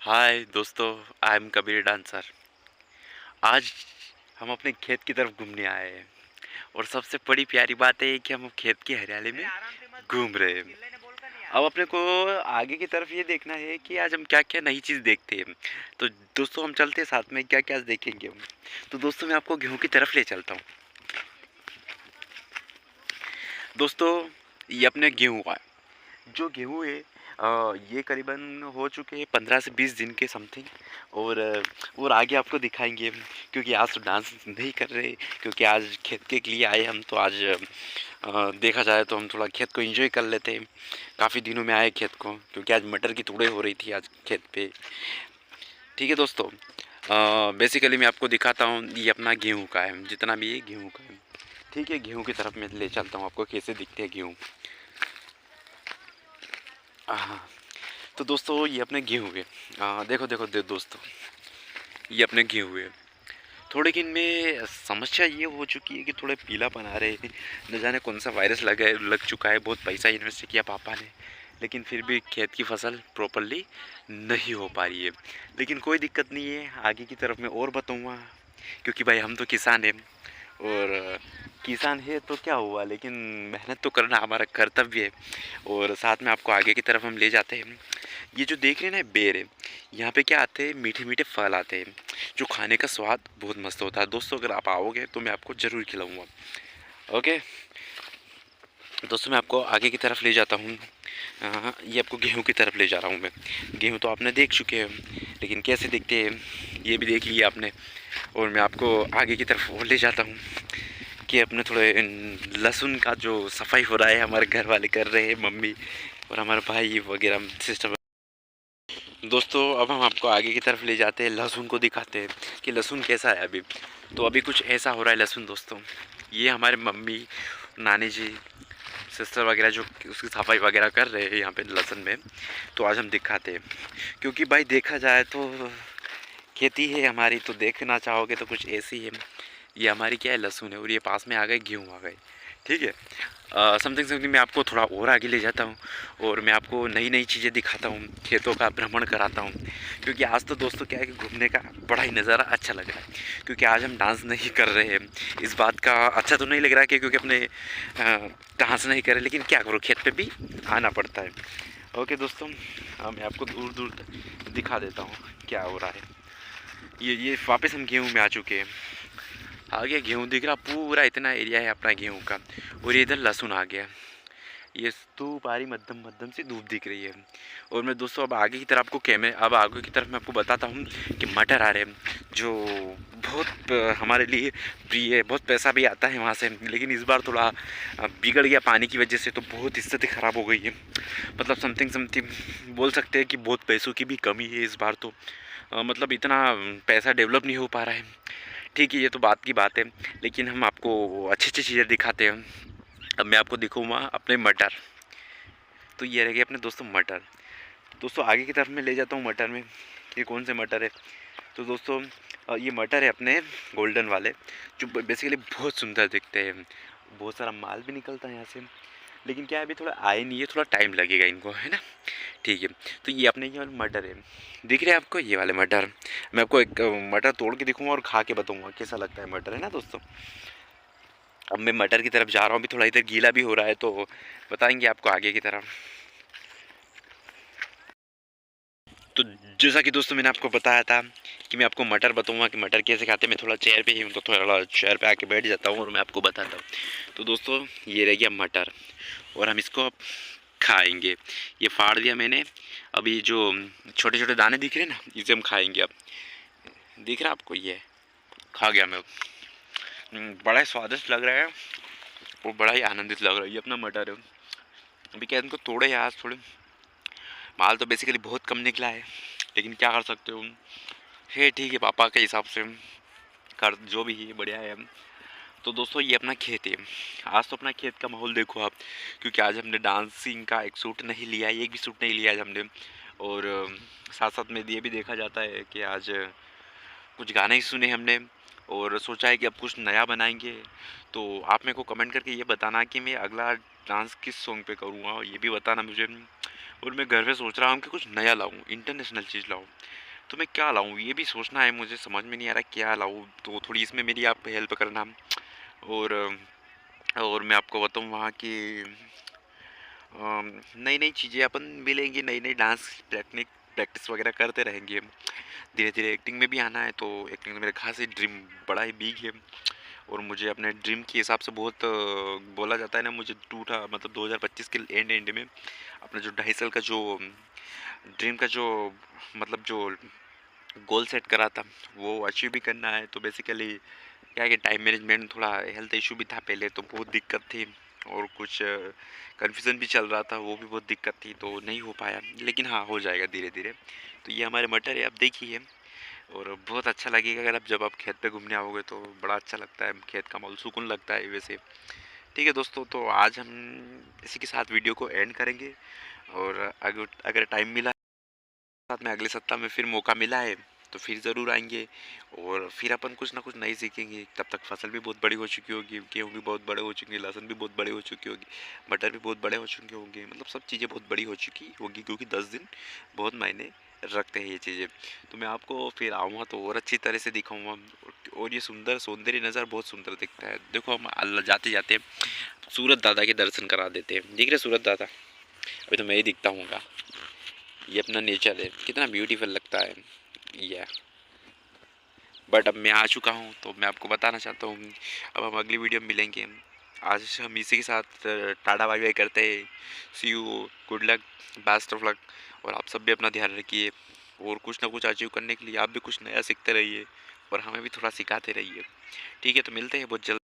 हाय दोस्तों, I am Kabir dancer. आज हम अपने खेत की तरफ घूमने आए हैं और सबसे बड़ी प्यारी बात है कि हम खेत की हरियाली में घूम रहे हैं। अब अपने को आगे की तरफ ये देखना है कि आज हम क्या क्या नई चीज़ देखते हैं। तो दोस्तों हम चलते हैं साथ में, क्या क्या देखेंगे हम। तो दोस्तों मैं आपको गेहूं की तरफ ले चलता हूँ। दोस्तों ये अपने गेहूं का जो गेहूँ है, ये करीबन हो चुके हैं 15 से 20 दिन के समथिंग। और आगे आपको दिखाएंगे हम, क्योंकि आज तो डांस नहीं कर रहे, क्योंकि आज खेत के लिए आए हम। तो आज देखा जाए तो हम थोड़ा खेत को एंजॉय कर लेते हैं। काफ़ी दिनों में आए खेत को, क्योंकि आज मटर की तुड़े हो रही थी आज खेत पे। ठीक है दोस्तों, बेसिकली मैं आपको दिखाता हूँ। ये अपना गेहूँ का है, जितना भी ये गेहूँ का है। ठीक है, गेहूँ की तरफ मैं ले चलता हूँ आपको, कैसे दिखते हैं गेहूँ। हाँ, तो दोस्तों ये अपने गेहूँ है। देखो देखो दोस्तों, ये अपने गेहूँ है। थोड़े दिन में समस्या ये हो चुकी है कि थोड़े पीलापन आ रहे हैं। न जाने कौन सा वायरस लग चुका है। बहुत पैसा इन्वेस्ट किया पापा ने, लेकिन फिर भी खेत की फसल प्रॉपरली नहीं हो पा रही है। लेकिन कोई दिक्कत नहीं है, आगे की तरफ मैं और बताऊँगा। क्योंकि भाई हम तो किसान हैं, और किसान है तो क्या हुआ, लेकिन मेहनत तो करना हमारा कर्तव्य है। और साथ में आपको आगे की तरफ हम ले जाते हैं। ये जो देख रहे हैं ना, बेर है। यहाँ पे क्या आते हैं, मीठे मीठे फल आते हैं, जो खाने का स्वाद बहुत मस्त होता है। दोस्तों अगर आप आओगे तो मैं आपको ज़रूर खिलाऊंगा। ओके दोस्तों, मैं आपको आगे की तरफ ले जाता हूँ। ये आपको गेहूँ की तरफ ले जा रहा हूँ मैं। गेहूँ तो आपने देख चुके हैं, लेकिन कैसे दिखते हैं ये भी देख लिया आपने। और मैं आपको आगे की तरफ और ले जाता हूँ कि अपने थोड़े लहसुन का जो सफाई हो रहा है, हमारे घर वाले कर रहे हैं, मम्मी और हमारे भाई वगैरह सिस्टर। दोस्तों अब हम आपको आगे की तरफ ले जाते हैं, लहसुन को दिखाते हैं कि लहसुन कैसा है अभी। तो अभी कुछ ऐसा हो रहा है लहसुन दोस्तों। ये हमारे मम्मी, नानी जी, सिस्टर वगैरह जो उसकी सफाई वगैरह कर रहे हैं यहाँ पे लहसुन में। तो आज हम दिखाते हैं, क्योंकि भाई देखा जाए तो खेती है हमारी, तो देखना चाहोगे तो कुछ ऐसी है। ये हमारी क्या है, लहसुन है, और ये पास में आ गए गेहूँ आ गए। ठीक है, समथिंग समथिंग मैं आपको थोड़ा और आगे ले जाता हूँ, और मैं आपको नई नई चीज़ें दिखाता हूँ, खेतों का भ्रमण कराता हूँ। क्योंकि आज तो दोस्तों क्या है कि घूमने का बड़ा ही नज़ारा अच्छा लग रहा है। क्योंकि आज हम डांस नहीं कर रहे हैं, इस बात का अच्छा तो नहीं लग रहा है कि क्योंकि अपने डांस नहीं कर रहे, लेकिन क्या करो, खेत पे भी आना पड़ता है। ओके दोस्तों, मैं आपको दूर दूर तक दिखा देता हूँ क्या हो रहा है। ये वापस हम गेहूँ में आ चुके हैं। आगे गेहूँ दिख रहा, पूरा इतना एरिया है अपना गेहूँ का। और ये इधर लहसुन आ गया। ये धूप आ रही, मध्यम मध्यम सी धूप दिख रही है। और मैं दोस्तों अब आगे की तरफ आपको अब आगे की तरफ मैं आपको बताता हूँ कि मटर आ रहे हैं, जो बहुत हमारे लिए प्रिय है। बहुत पैसा भी आता है वहाँ से, लेकिन इस बार थोड़ा बिगड़ गया पानी की वजह से, तो बहुत स्थिति ख़राब हो गई है। मतलब समथिंग समथिंग बोल सकते हैं कि बहुत पैसों की भी कमी है इस बार तो। मतलब इतना पैसा डेवलप नहीं हो पा रहा है। ठीक है, ये तो बात की बात है, लेकिन हम आपको अच्छी अच्छी चीज़ें दिखाते हैं। अब मैं आपको दिखाऊंगा अपने मटर। तो ये रह गए अपने दोस्तों मटर। दोस्तों आगे की तरफ मैं ले जाता हूँ मटर में। ये कौन से मटर है, तो दोस्तों ये मटर है अपने गोल्डन वाले, जो बेसिकली बहुत सुंदर दिखते हैं। बहुत सारा माल भी निकलता है यहाँ से, लेकिन क्या है अभी थोड़ा आए नहीं है, थोड़ा टाइम लगेगा इनको, है ना। ठीक है, तो ये अपने ये वाले मटर है, दिख रहे हैं आपको ये वाले मटर। मैं आपको एक मटर तोड़ के दिखाऊंगा और खा के बताऊंगा कैसा लगता है मटर, है ना दोस्तों। अब मैं मटर की तरफ जा रहा हूँ, अभी थोड़ा इधर गीला भी हो रहा है, तो बताएंगे आपको आगे की तरफ। तो जैसा कि दोस्तों मैंने आपको बताया था कि मैं आपको मटर बताऊंगा कि मटर कैसे खाते हैं। मैं थोड़ा चेयर पे ही हूँ, तो थोड़ा चेयर पे आके बैठ जाता हूँ और मैं आपको बताता हूँ। तो दोस्तों ये रह गया मटर, और हम इसको अब खाएंगे। ये फाड़ दिया मैंने। अब ये जो छोटे छोटे दाने दिख रहे हैं ना, इसे हम खाएंगे। अब दिख रहा है आपको, ये खा गया मैं। बड़ा ही स्वादिष्ट लग रहा है और बड़ा ही आनंदित लग रहा है। ये अपना मटर है। अभी क्या इनको तोड़े आज थोड़े, माल तो बेसिकली बहुत कम निकला है, लेकिन क्या कर सकते हो। है ठीक है, पापा के हिसाब से कर जो भी है बढ़िया है। तो दोस्तों ये अपना खेत है। आज तो अपना खेत का माहौल देखो आप, क्योंकि आज हमने डांसिंग का एक सूट नहीं लिया, एक भी सूट नहीं लिया आज हमने। और साथ साथ में ये भी देखा जाता है कि आज कुछ गाने ही सुने हमने। और सोचा है कि अब कुछ नया बनाएंगे। तो आप मेरे को कमेंट करके ये बताना कि मैं अगला डांस किस सॉन्ग पे करूँगा, ये भी बताना मुझे। और मैं घर पे सोच रहा हूँ कि कुछ नया लाऊं, इंटरनेशनल चीज़ लाऊं। तो मैं क्या लाऊं ये भी सोचना है, मुझे समझ में नहीं आ रहा क्या लाऊं। तो थोड़ी इसमें मेरी आप हेल्प करना। और और मैं आपको बताऊं वहाँ की नई नई चीज़ें अपन मिलेंगी, नई नई डांस टेक्निक प्रैक्टिस वगैरह करते रहेंगे। धीरे धीरे एक्टिंग में भी आना है, तो एक्टिंग में मेरा खास ही ड्रीम बड़ा ही बिग है। और मुझे अपने ड्रीम के हिसाब से बहुत बोला जाता है ना, मुझे टूटा मतलब 2025 के एंड एंड में अपना जो 2.5 साल का जो ड्रीम का जो मतलब जो गोल सेट करा था वो अचीव भी करना है। तो बेसिकली क्या है कि टाइम मैनेजमेंट, थोड़ा हेल्थ इशू भी था पहले, तो बहुत दिक्कत थी। और कुछ कन्फ्यूज़न भी चल रहा था, वो भी बहुत दिक्कत थी, तो नहीं हो पाया। लेकिन हाँ, हो जाएगा धीरे धीरे। तो ये हमारे मटर है, आप देखिए। और बहुत अच्छा लगेगा अगर आप जब आप खेत पे घूमने आओगे, तो बड़ा अच्छा लगता है, खेत का माहौल सुकून लगता है वैसे। ठीक है दोस्तों, तो आज हम इसी के साथ वीडियो को एंड करेंगे। और अगर अगर टाइम मिला साथ में, अगले सप्ताह में फिर मौका मिला है, तो फिर ज़रूर आएंगे। और फिर अपन कुछ ना कुछ नई सीखेंगे। तब तक फसल भी बहुत बड़ी हो चुकी होगी, गेहूँ भी बहुत बड़े हो चुके हैं, लहसुन भी बहुत बड़े हो चुकी होगी, मटर भी बहुत बड़े हो चुके होंगे, मतलब सब चीज़ें बहुत बड़ी हो चुकी होगी, क्योंकि 10 दिन बहुत मायने रखते हैं ये चीज़ें। तो मैं आपको फिर आऊँगा तो और अच्छी तरह से दिखाऊँगा। और ये सुंदर सौंदर्य नज़र बहुत सुंदर दिखता है। देखो, हम अल्लाह जाते जाते सूरत दादा के दर्शन करा देते हैं। दिख रहे सूरत दादा? अभी तो मैं ही दिखता हूँ। ये अपना नेचर है, कितना ब्यूटीफुल लगता है ये। बट अब मैं आ चुका हूँ, तो मैं आपको बताना चाहता हूँ, अब हम अगली वीडियो में मिलेंगे। आज हम इसी के साथ टाटा बाय बाय करते हैं। See you, good luck, best of luck. और आप सब भी अपना ध्यान रखिए, और कुछ ना कुछ अचीव करने के लिए आप भी कुछ नया सीखते रहिए, और हमें भी थोड़ा सिखाते रहिए। ठीक है, तो मिलते हैं बहुत जल्द।